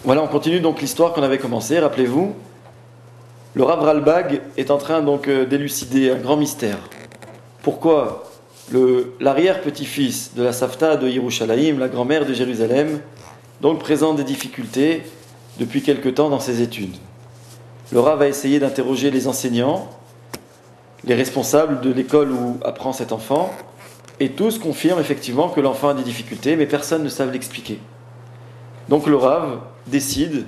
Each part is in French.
Voilà, on continue donc l'histoire qu'on avait commencée. Rappelez-vous, le Rav Ralbag est en train donc d'élucider un grand mystère. Pourquoi l'arrière-petit-fils de la Safta de Yerushalayim, la grand-mère de Jérusalem, donc présente des difficultés depuis quelque temps dans ses études. Le Rav va essayer d'interroger les enseignants, les responsables de l'école où apprend cet enfant, et tous confirment effectivement que l'enfant a des difficultés, mais personne ne sait l'expliquer. Donc le Rav décide,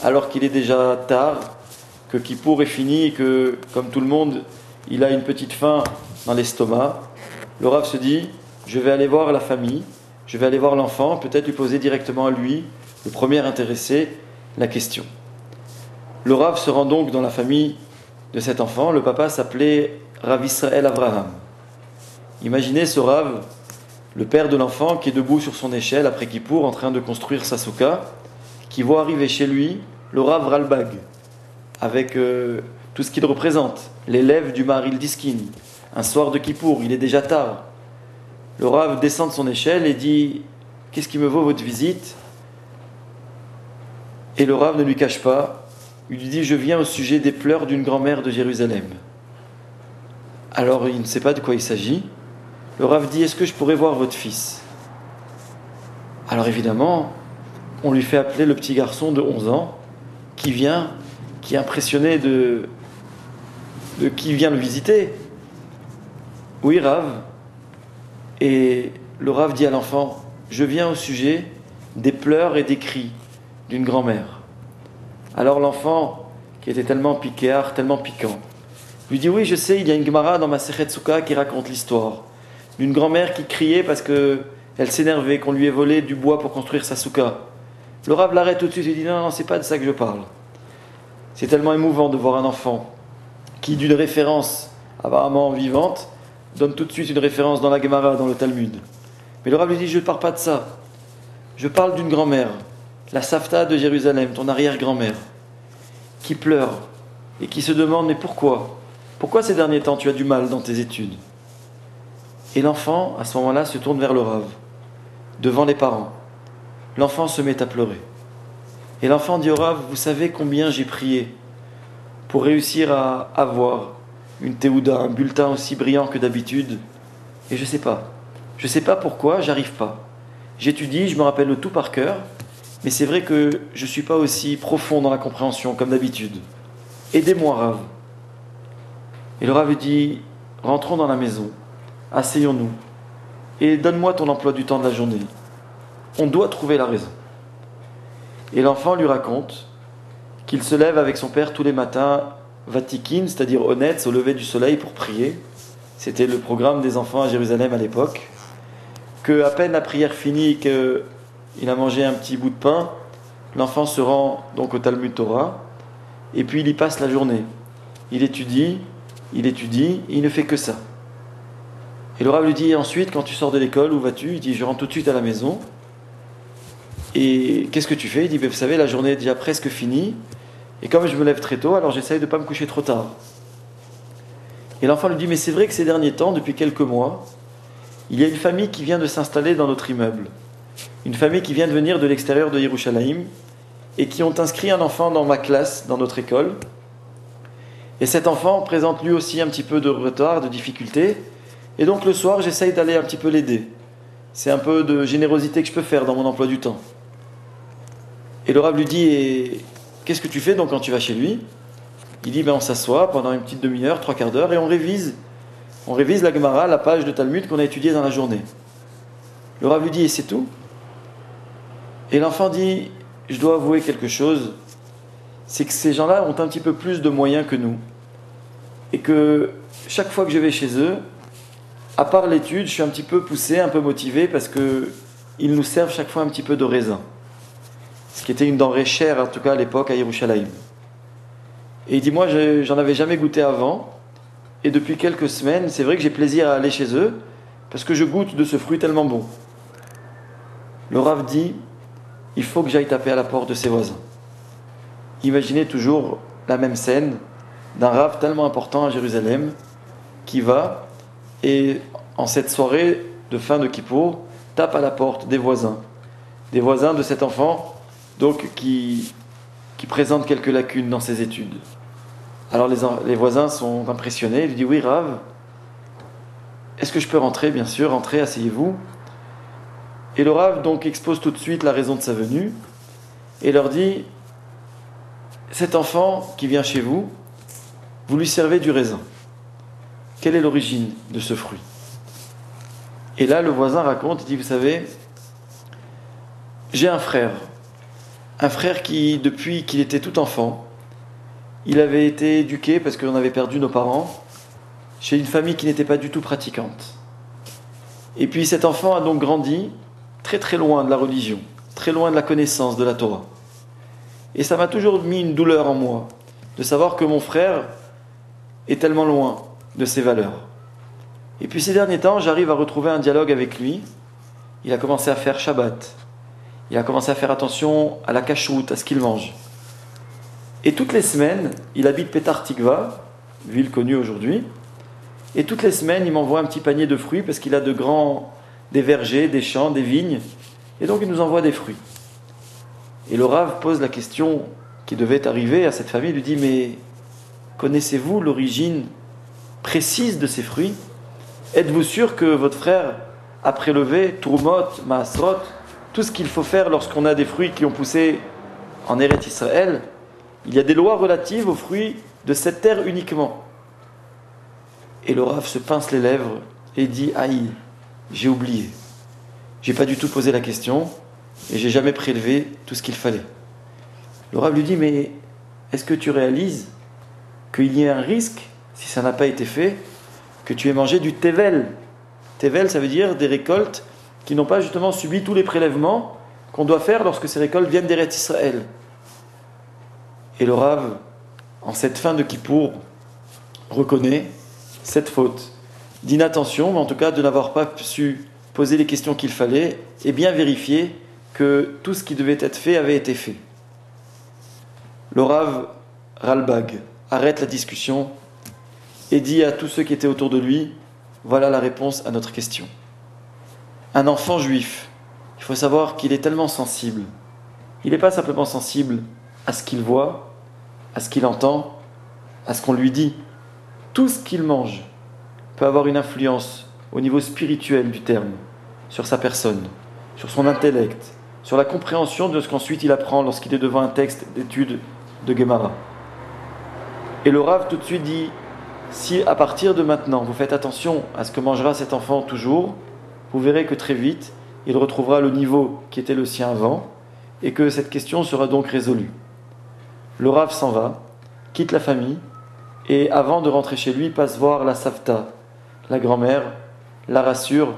alors qu'il est déjà tard, que Kippour est fini et que, comme tout le monde, il a une petite faim dans l'estomac. Le Rav se dit, je vais aller voir la famille, je vais aller voir l'enfant, peut-être lui poser directement à lui, le premier intéressé, la question. Le Rav se rend donc dans la famille de cet enfant. Le papa s'appelait Rav Israël Avraham. Imaginez ce Rav, le père de l'enfant, qui est debout sur son échelle après Kippour, en train de construire sa souka, qui voit arriver chez lui le Rav Ralbag, avec tout ce qu'il représente, l'élève du Maharil Diskin. Un soir de Kippour, il est déjà tard. Le Rav descend de son échelle et dit « Qu'est-ce qui me vaut votre visite ?» Et le Rav ne lui cache pas, il lui dit « Je viens au sujet des pleurs d'une grand-mère de Jérusalem. » Alors il ne sait pas de quoi il s'agit. Le Rav dit « Est-ce que je pourrais voir votre fils ?» Alors évidemment, on lui fait appeler le petit garçon de 11 ans qui vient, qui est impressionné de qui vient le visiter. « Oui, Rav. » Et le Rav dit à l'enfant « Je viens au sujet des pleurs et des cris d'une grand-mère. » Alors l'enfant, qui était tellement piquéard, tellement piquant, lui dit « Oui, je sais, il y a une Gemara dans ma Sechet Souka qui raconte l'histoire d'une grand-mère qui criait parce qu'elle s'énervait, qu'on lui ait volé du bois pour construire sa souka. » Le Rav l'arrête tout de suite et dit « Non, c'est pas de ça que je parle. C'est tellement émouvant de voir un enfant qui, d'une référence apparemment vivante, donne tout de suite une référence dans la Gemara, dans le Talmud. » Mais le Rav lui dit « Je ne parle pas de ça. Je parle d'une grand-mère, la Safta de Jérusalem, ton arrière-grand-mère, qui pleure et qui se demande « Mais pourquoi ? Pourquoi ces derniers temps tu as du mal dans tes études ?» Et l'enfant, à ce moment-là, se tourne vers le Rav, devant les parents. L'enfant se met à pleurer. Et l'enfant dit au Rav, vous savez combien j'ai prié pour réussir à avoir une théouda, un bulletin aussi brillant que d'habitude. Et je ne sais pas. Je ne sais pas pourquoi, j'arrive pas. J'étudie, je me rappelle le tout par cœur, mais c'est vrai que je ne suis pas aussi profond dans la compréhension comme d'habitude. Aidez-moi, Rav. Et le Rav dit, rentrons dans la maison, asseyons-nous, et donne-moi ton emploi du temps de la journée. On doit trouver la raison. Et l'enfant lui raconte qu'il se lève avec son père tous les matins, vatikin, c'est-à-dire honnête, au lever du soleil pour prier. C'était le programme des enfants à Jérusalem à l'époque. Qu'à peine la prière finie, qu'il a mangé un petit bout de pain, l'enfant se rend donc au Talmud Torah, et puis il y passe la journée. Il étudie, et il ne fait que ça. Et le Rav lui dit ensuite, quand tu sors de l'école, où vas-tu ? Il dit, je rentre tout de suite à la maison. Et qu'est-ce que tu fais ? Il dit, vous savez, la journée est déjà presque finie, et comme je me lève très tôt, alors j'essaye de ne pas me coucher trop tard. Et l'enfant lui dit, mais c'est vrai que ces derniers temps, depuis quelques mois, il y a une famille qui vient de s'installer dans notre immeuble. Une famille qui vient de venir de l'extérieur de Yerushalayim, et qui ont inscrit un enfant dans ma classe, dans notre école. Et cet enfant présente lui aussi un petit peu de retard, de difficulté, et donc le soir, j'essaye d'aller un petit peu l'aider. C'est un peu de générosité que je peux faire dans mon emploi du temps. Et le Rav lui dit, et qu'est-ce que tu fais donc quand tu vas chez lui ? Il dit, on s'assoit pendant une petite demi-heure, 3/4 d'heure, et on révise la Gemara, la page de Talmud qu'on a étudiée dans la journée. Le Rav lui dit, et c'est tout ? Et l'enfant dit, je dois avouer quelque chose, c'est que ces gens-là ont un petit peu plus de moyens que nous. Et que chaque fois que je vais chez eux, à part l'étude, je suis un petit peu poussé, un peu motivé, parce qu'ils nous servent chaque fois un petit peu de raisin. Ce qui était une denrée chère, en tout cas à l'époque, à Yerushalayim. Et il dit, moi, j'en avais jamais goûté avant, et depuis quelques semaines, c'est vrai que j'ai plaisir à aller chez eux, parce que je goûte de ce fruit tellement bon. Le Rav dit, il faut que j'aille taper à la porte de ses voisins. Imaginez toujours la même scène d'un Rav tellement important à Jérusalem, qui va, et en cette soirée de fin de Kippour, tape à la porte des voisins de cet enfant donc qui présente quelques lacunes dans ses études. Alors les voisins sont impressionnés, ils lui disent oui Rav, est-ce que je peux rentrer? Bien sûr, entrez, asseyez-vous. Et le Rav donc expose tout de suite la raison de sa venue et leur dit, cet enfant qui vient chez vous, vous lui servez du raisin. Quelle est l'origine de ce fruit? Et là le voisin raconte, il dit, vous savez, j'ai un frère qui, depuis qu'il était tout enfant, il avait été éduqué, parce qu'on avait perdu nos parents, chez une famille qui n'était pas du tout pratiquante. Et puis cet enfant a donc grandi très très loin de la religion, très loin de la connaissance de la Torah. Et ça m'a toujours mis une douleur en moi, de savoir que mon frère est tellement loin de ses valeurs. Et puis ces derniers temps, j'arrive à retrouver un dialogue avec lui. Il a commencé à faire Shabbat. Il a commencé à faire attention à la cachoute, à ce qu'il mange. Et toutes les semaines, il habite Petar Tikva, ville connue aujourd'hui, et toutes les semaines, il m'envoie un petit panier de fruits parce qu'il a des vergers, des champs, des vignes, et donc il nous envoie des fruits. Et le Rav pose la question qui devait arriver à cette famille, il lui dit, mais connaissez-vous l'origine précise de ces fruits? Êtes-vous sûr que votre frère a prélevé Tourmot, Maasrot, tout ce qu'il faut faire lorsqu'on a des fruits qui ont poussé en Eretz Israël? Il y a des lois relatives aux fruits de cette terre uniquement. Et le Rav se pince les lèvres et dit, aïe, j'ai oublié. J'ai pas du tout posé la question et j'ai jamais prélevé tout ce qu'il fallait. Le Rav lui dit, mais est-ce que tu réalises qu'il y a un risque, si ça n'a pas été fait, que tu aies mangé du tevel? Tevel, ça veut dire des récoltes qui n'ont pas justement subi tous les prélèvements qu'on doit faire lorsque ces récoltes viennent d'Eretz Israël. Et le Rav, en cette fin de Kippour, reconnaît cette faute d'inattention, mais en tout cas de n'avoir pas su poser les questions qu'il fallait et bien vérifier que tout ce qui devait être fait avait été fait. Le Rav Ralbag arrête la discussion et dit à tous ceux qui étaient autour de lui, voilà la réponse à notre question. Un enfant juif, il faut savoir qu'il est tellement sensible. Il n'est pas simplement sensible à ce qu'il voit, à ce qu'il entend, à ce qu'on lui dit. Tout ce qu'il mange peut avoir une influence au niveau spirituel du terme, sur sa personne, sur son intellect, sur la compréhension de ce qu'ensuite il apprend lorsqu'il est devant un texte d'étude de Gemara. Et le Rav tout de suite dit, si à partir de maintenant vous faites attention à ce que mangera cet enfant toujours, vous verrez que très vite il retrouvera le niveau qui était le sien avant et que cette question sera donc résolue. Le Rav s'en va, quitte la famille et avant de rentrer chez lui passe voir la Savta, la grand-mère, la rassure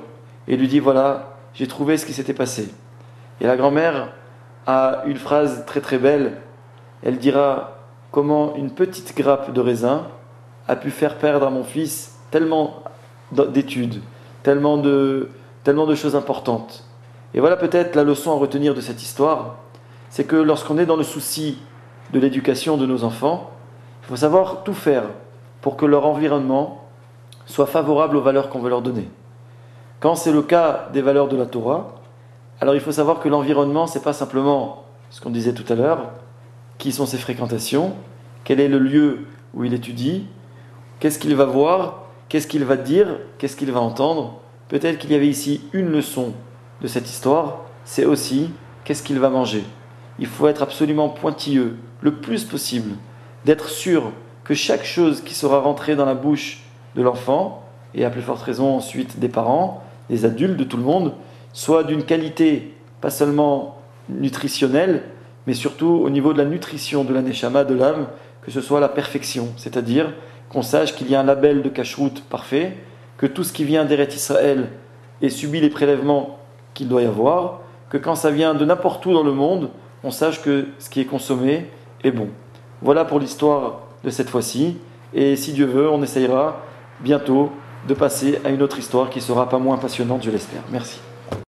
et lui dit, voilà, j'ai trouvé ce qui s'était passé. Et la grand-mère a une phrase très très belle, elle dira, comment une petite grappe de raisin a pu faire perdre à mon fils tellement d'études, tellement de choses importantes. Et voilà peut-être la leçon à retenir de cette histoire, c'est que lorsqu'on est dans le souci de l'éducation de nos enfants, il faut savoir tout faire pour que leur environnement soit favorable aux valeurs qu'on veut leur donner. Quand c'est le cas des valeurs de la Torah, alors il faut savoir que l'environnement, c'est pas simplement ce qu'on disait tout à l'heure, qui sont ses fréquentations, quel est le lieu où il étudie, qu'est-ce qu'il va voir, qu'est-ce qu'il va dire, qu'est-ce qu'il va entendre. Peut-être qu'il y avait ici une leçon de cette histoire, c'est aussi qu'est-ce qu'il va manger. Il faut être absolument pointilleux, le plus possible, d'être sûr que chaque chose qui sera rentrée dans la bouche de l'enfant, et à plus forte raison ensuite des parents, des adultes, de tout le monde, soit d'une qualité pas seulement nutritionnelle, mais surtout au niveau de la nutrition de la neshama, de l'âme, que ce soit la perfection, c'est-à-dire qu'on sache qu'il y a un label de cacheroute parfait, que tout ce qui vient d'Eretz Israël ait subi les prélèvements qu'il doit y avoir, que quand ça vient de n'importe où dans le monde, on sache que ce qui est consommé est bon. Voilà pour l'histoire de cette fois-ci, et si Dieu veut, on essayera bientôt de passer à une autre histoire qui sera pas moins passionnante, je l'espère. Merci.